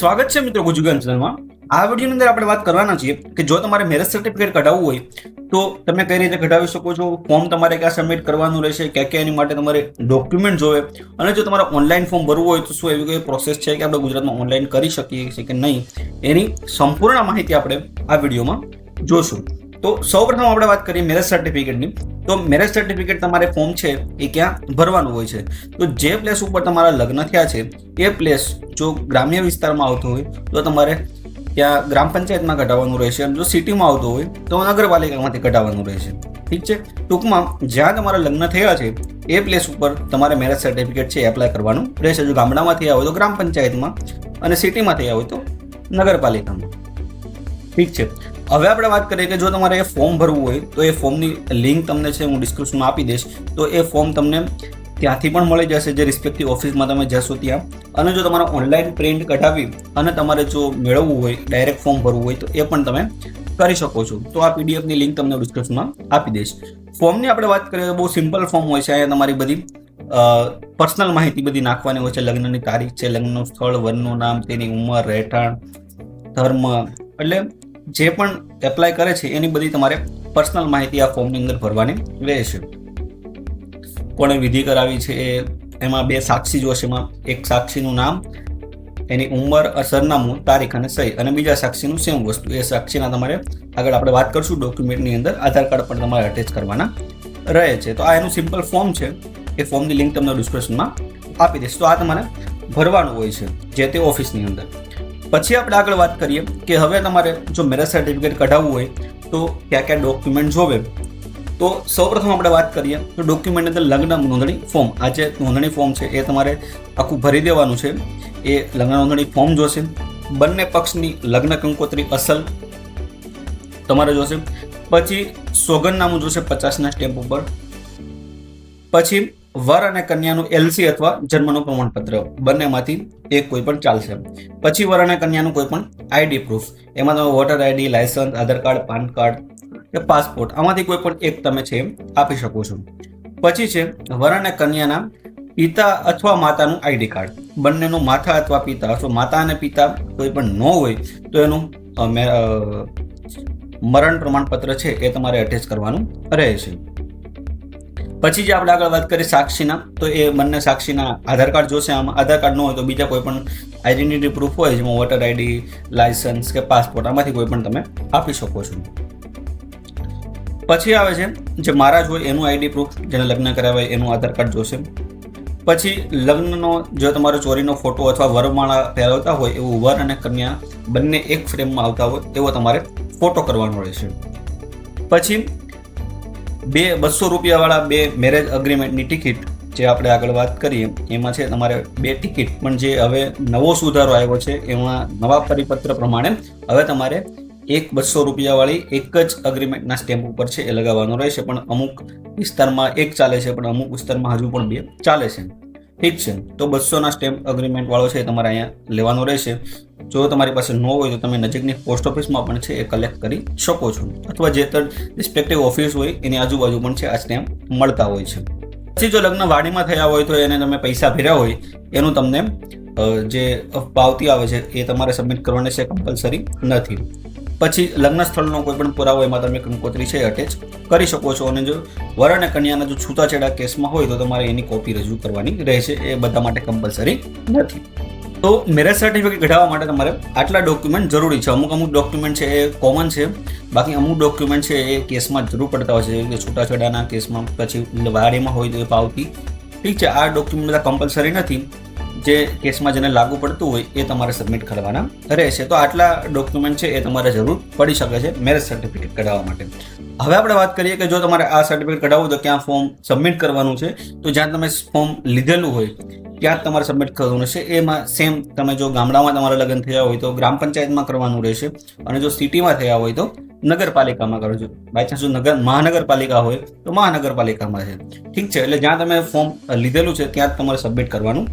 સ્વાગત છે મિત્રો ગુજુગાન ચેનલમાં। આ વિડીયોની અંદર આપણે વાત કરવાના છીએ કે જો તમારે મેરેજ સર્ટિફિકેટ કઢાવવું હોય તો તમે કઈ રીતે કઢાવી શકો છો, ફોર્મ તમારે ક્યાં સબમિટ કરવાનું રહેશે, ક્યાં એની માટે તમારે ડોક્યુમેન્ટ જોવે, અને જો તમારે ઓનલાઈન ફોર્મ ભરવું હોય તો શું એવી કોઈ પ્રોસેસ છે કે આપણે ગુજરાતમાં ઓનલાઈન કરી શકીએ છીએ કે નહીં, એની સંપૂર્ણ માહિતી આપણે આ વિડીયોમાં જોશું। તો સૌપ્રથમ આપણે વાત કરીએ મેરેજ સર્ટિફિકેટની। તો મેરેજ સર્ટિફિકેટ તમારે ફોર્મ છે એ ક્યાં ભરવાનું હોય છે, તો જે પ્લેસ ઉપર તમારા લગ્ન થયા છે એ પ્લેસ જો ગ્રામ્ય વિસ્તારમાં આવતો હોય તો તમારે ત્યાં ગ્રામ પંચાયતમાં કઢાવવાનું રહેશે, અને જો સિટીમાં આવતો હોય તો નગરપાલિકામાંથી કઢાવવાનું રહેશે। ઠીક છે, ટૂંકમાં જ્યાં તમારા લગ્ન થયા છે એ પ્લેસ ઉપર તમારે મેરેજ સર્ટિફિકેટ છે એપ્લાય કરવાનું રહેશે। જો ગામડામાં થયા હોય તો ગ્રામ પંચાયતમાં, અને સિટીમાં થયા હોય તો નગરપાલિકામાં। ઠીક છે, હવે આપણે વાત કરીએ કે જો તમારે એ ફોર્મ ભરવું હોય તો એ ફોર્મની લિંક તમને છે હું ડિસ્ક્રિપ્શનમાં આપી દઈશ, તો એ ફોર્મ તમને ત્યાંથી પણ મળી જશે, જે રિસ્પેક્ટિવ ઓફિસમાં તમે જશો ત્યાં। અને જો તમારે ઓનલાઈન પ્રિન્ટ કઢાવી અને તમારે જો મેળવવું હોય, ડાયરેક્ટ ફોર્મ ભરવું હોય તો એ પણ તમે કરી શકો છો। તો આ પીડીએફની લિંક તમને ડિસ્ક્રિપ્શનમાં આપી દઈશ। ફોર્મની આપણે વાત કરીએ તો બહુ સિમ્પલ ફોર્મ હોય છે। અહીંયા તમારી બધી પર્સનલ માહિતી બધી નાખવાની હોય છે, લગ્નની તારીખ છે, લગ્નનું સ્થળ, વરનું નામ, તેની ઉંમર, રહેઠાણ, ધર્મ, એટલે જે પણ એપ્લાય કરે છે એની બધી તમારે પર્સનલ માહિતી આ ફોર્મની અંદર ભરવાની રહેશે। કોણે વિધિ કરાવી છે એમાં બે સાક્ષી જોશે, એમાં એક સાક્ષીનું નામ, એની ઉંમર, સરનામું, તારીખ અને સહી, અને બીજા સાક્ષીનું સેમ વસ્તુ। એ સાક્ષીના તમારે આગળ આપણે વાત કરશું ડોક્યુમેન્ટની અંદર આધાર કાર્ડ પણ તમારે અટેચ કરવાના રહે છે। તો આ એનું સિમ્પલ ફોર્મ છે, એ ફોર્મની લિંક તમને ડિસ્ક્રિપ્શનમાં આપી દઈશ। તો આ તમારે ભરવાનું હોય છે જે તે ઓફિસની અંદર। પછી આપણે આગળ વાત કરીએ કે હવે તમારે જો મેરેજ સર્ટિફિકેટ કઢાવવું હોય તો ક્યાં ક્યાં ડોક્યુમેન્ટ જોવે। તો સૌપ્રથમ આપણે વાત કરીએ તો ડોક્યુમેન્ટ અંદર લગ્ન નોંધણી ફોર્મ, આ જે નોંધણી ફોર્મ છે એ તમારે આખું ભરી દેવાનું છે। એ લગ્ન નોંધણી ફોર્મ જોશે, બંને પક્ષની લગ્ન કંકોત્રી અસલ તમારે જોશે, પછી સોગંદનામું જોશે 50ના સ્ટેમ્પ ઉપર, પછી વર અને કન્યાનું એલસી અથવા જન્મનું પ્રમાણપત્ર, બંનેમાંથી એક કોઈ પણ ચાલશે, પછી વર અને કન્યાનું કોઈ પણ આઈડી પ્રૂફ, એમાં તમે વોટર આઈડી, લાયસન્સ, આધાર કાર્ડ, પાન કાર્ડ કે પાસપોર્ટ, આમાંથી કોઈ પણ એક તમે છે આપી શકો છો। પછી છે વર અને કન્યાના પિતા અથવા માતાનું આઈડી કાર્ડ, બંનેનું માતા અથવા પિતા અથવા માતા અને પિતા કોઈ પણ ન હોય તો એનું મરણ પ્રમાણપત્ર છે એ તમારે અટેચ કરવાનું રહે છે। પછી જે આપણે આગળ વાત કરીએ સાક્ષીના, તો એ બંને સાક્ષીના આધાર કાર્ડ જોશે। આમાં આધાર કાર્ડ ન હોય તો બીજા કોઈ પણ આઈડેન્ટિટી પ્રૂફ હોય, જેમાં વોટર આઈડી, લાયસન્સ કે પાસપોર્ટ, આમાંથી કોઈ પણ તમે આપી શકો છો। પછી આવે છે જે મહારાજ હોય એનું આઈડી પ્રૂફ, જેને લગ્ન કરાવાય એનું આધાર કાર્ડ જોશે। પછી લગ્નનો જો તમારો ચોરીનો ફોટો અથવા વરમાળા પહેરાવતા હોય એવું વર અને કન્યા બંને એક ફ્રેમમાં આવતા હોય એવો તમારે ફોટો કરવાનો રહેશે। પછી 200 રૂપિયાવાળા બે મેરેજ અગ્રીમેન્ટની ટિકિટ, જે આપણે આગળ વાત કરીએ એમાં છે તમારે 2 ટિકિટ, પણ જે હવે નવો સુધારો આવ્યો છે એમાં નવા પરિપત્ર પ્રમાણે હવે તમારે 200 રૂપિયાવાળી એક જ અગ્રીમેન્ટના સ્ટેમ્પ ઉપર છે એ લગાવવાનો રહેશે। પણ અમુક વિસ્તારમાં એક ચાલે છે, પણ અમુક વિસ્તારમાં હજુ પણ 2 ચાલે છે। ઠીક છે, તો 200ના સ્ટેમ્પ અગ્રીમેન્ટ વાળો છે એ તમારે અહીંયા લેવાનો રહેશે। જો તમારી પાસે ન હોય તો તમે નજીકની પોસ્ટ ઓફિસમાં પણ છે એ કલેક્ટ કરી શકો છો, અથવા જે રિસ્પેક્ટિવ ઓફિસ હોય એની આજુબાજુ પણ છે આ સ્ટેમ્પ મળતા હોય છે। પછી જો લગ્ન વાડીમાં થયા હોય તો એને તમે પૈસા ભર્યા હોય એનું તમને જે પાવતી આવે છે એ તમારે સબમિટ કરવાની છે, કમ્પલસરી નથી। પછી લગ્ન સ્થળનો કોઈ પણ પુરાવો એમાં તમે કંકોત્રી છે અટેચ કરી શકો છો, અને જો વર અને કન્યાના જો છૂટાછેડા કેસમાં હોય તો તમારે એની કોપી રજૂ કરવાની રહેશે, એ બધા માટે કમ્પલસરી નથી। તો મેરેજ સર્ટિફિકેટ કઢાવવા માટે તમારે આટલા ડોક્યુમેન્ટ જરૂરી છે। અમુક ડોક્યુમેન્ટ છે એ કોમન છે, બાકી અમુક ડોક્યુમેન્ટ છે એ કેસમાં જરૂર પડતા હોય છે, જેમ કે છૂટાછેડાના કેસમાં, પછી વાડીમાં હોય તો એ પાવતી। ઠીક છે, આ ડોક્યુમેન્ટ બધા કમ્પલસરી નથી, જે કેસમાં જેને લાગુ પડતું હોય એ તમારે સબમિટ કરવાના રહેશે। તો આટલા ડોક્યુમેન્ટ છે એ તમારે જરૂર પડી શકે છે મેરેજ સર્ટિફિકેટ કઢાવવા માટે। હવે આપણે વાત કરીએ કે જો તમારે આ સર્ટિફિકેટ કઢાવવું તો ક્યાં ફોર્મ સબમિટ કરવાનું છે, તો જ્યાં તમે ફોર્મ લીધેલું હોય ત્યાં તમારે સબમિટ કરવાનું છે। એમાં સેમ તમે જો ગામડામાં તમારા લગ્ન થયા હોય તો ગ્રામ પંચાયતમાં કરવાનું રહેશે, અને જો સિટીમાં થયા હોય તો નગરપાલિકામાં કરજો। બાય ચાન્સ જો મહાનગરપાલિકા હોય તો મહાનગરપાલિકામાં છે। ઠીક છે, એટલે જ્યાં તમે ફોર્મ લીધેલું છે ત્યાં જ તમારે સબમિટ કરવાનું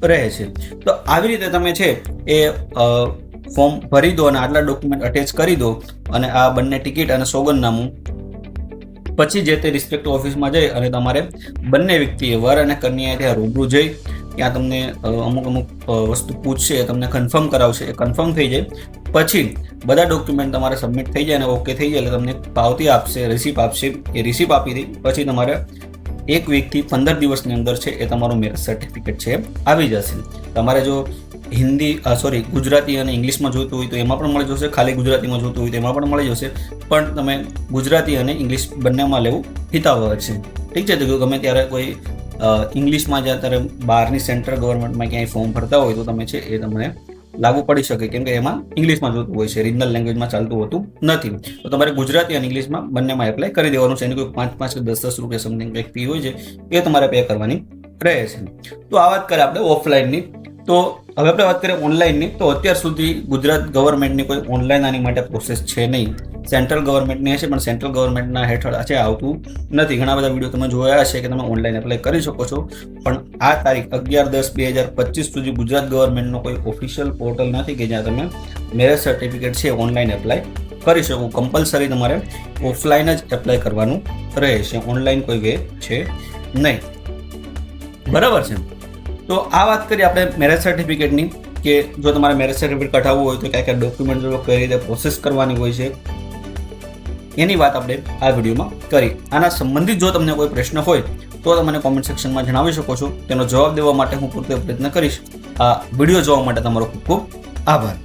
રહે છે। તો આવી રીતે તમે છે એ ફોર્મ ભરી દો અને આટલા ડોક્યુમેન્ટ અટેચ કરી દો, અને આ બંને ટિકિટ અને સોગંદનામું પછી જે તે રિસ્પેક્ટિવ ઓફિસમાં જઈ અને તમારે બંને વ્યક્તિએ વર અને કન્યાએ ત્યાં રૂબરૂ જઈ ત્યાં તમને અમુક વસ્તુ પૂછશે, તમને કન્ફર્મ કરાવશે. એ કન્ફર્મ થઈ જાય પછી બધા ડોક્યુમેન્ટ તમારે સબમિટ થઈ જાય અને ઓકે થઈ જાય એટલે તમને પાવતી આપશે, રિસિપ્ટ આપશે. એ રિસિપ્ટ આપી દઈ પછી તમારે 1 વીકથી 15 દિવસની અંદર છે એ તમારું મેરેજ સર્ટિફિકેટ છે આવી જશે. તમારે જો ગુજરાતી અને ઇંગ્લિશમાં જોઈતું હોય તો એમાં પણ મળી જશે, ખાલી ગુજરાતીમાં જોઈતું હોય તો એમાં પણ મળી જશે. પણ તમે ગુજરાતી અને ઇંગ્લિશ બંનેમાં લેવું હિતાવહ છે. ઠીક છે. તો ગમે ત્યારે કોઈ ઇંગ્લિશમાં જ્યાં ત્યારે બહારની સેન્ટ્રલ ગવર્મેન્ટમાં ક્યાંય ફોર્મ ભરતા હોય તો તમે છે એ તમને લાગુ પડી શકે, કેમ કે એમાં ઇંગ્લિશમાં જોતું હોય છે, રિજનલ લેંગ્વેજમાં ચાલતું હોતું નથી. તો તમારે ગુજરાતી અને ઇંગ્લિશમાં બંનેમાં એપ્લાય કરી દેવાનું છે. એની કોઈ 5 કે 10 રૂપિયા સમથિંગ કંઈક ફી હોય છે એ તમારે પે કરવાની રહે છે. તો આ વાત કરીએ આપણે ઓફલાઈનની. તો હવે આપણે વાત કરીએ ઓનલાઈનની. તો અત્યાર સુધી ગુજરાત ગવર્મેન્ટની કોઈ ઓનલાઈન આની માટે પ્રોસેસ છે નહીં. સેન્ટ્રલ ગવર્મેન્ટની હશે પણ સેન્ટ્રલ ગવર્મેન્ટના હેઠળ છે આવતું નથી. ઘણા બધા વિડીયો તમે જોયા હશે કે તમે ઓનલાઈન એપ્લાય કરી શકો છો, પણ આ તારીખ 11/10/2025 સુધી ગુજરાત ગવર્મેન્ટનો કોઈ ઓફિશિયલ પોર્ટલ નથી કે જ્યાં તમે મેરેજ સર્ટિફિકેટ છે ઓનલાઈન એપ્લાય કરી શકો. કમ્પલસરી તમારે ઓફલાઈન જ એપ્લાય કરવાનું રહે છે, ઓનલાઈન કોઈ વે છે નહીં. બરાબર છે. તો આ વાત કરીએ આપણે મેરેજ સર્ટિફિકેટની કે જો તમારે મેરેજ સર્ટિફિકેટ કઢાવવું હોય તો કયા ડોક્યુમેન્ટ કઈ રીતે પ્રોસેસ કરવાની હોય છે એની વાત આપણે આ વિડીયોમાં કરી. આના સંબંધિત જો તમને કોઈ પ્રશ્ન હોય તો તમે કોમેન્ટ સેક્શનમાં જણાવી શકો છો. તેનો જવાબ દેવા માટે હું પૂરતો પ્રયત્ન કરીશ. આ વિડીયો જોવા માટે તમારો ખૂબ ખૂબ આભાર.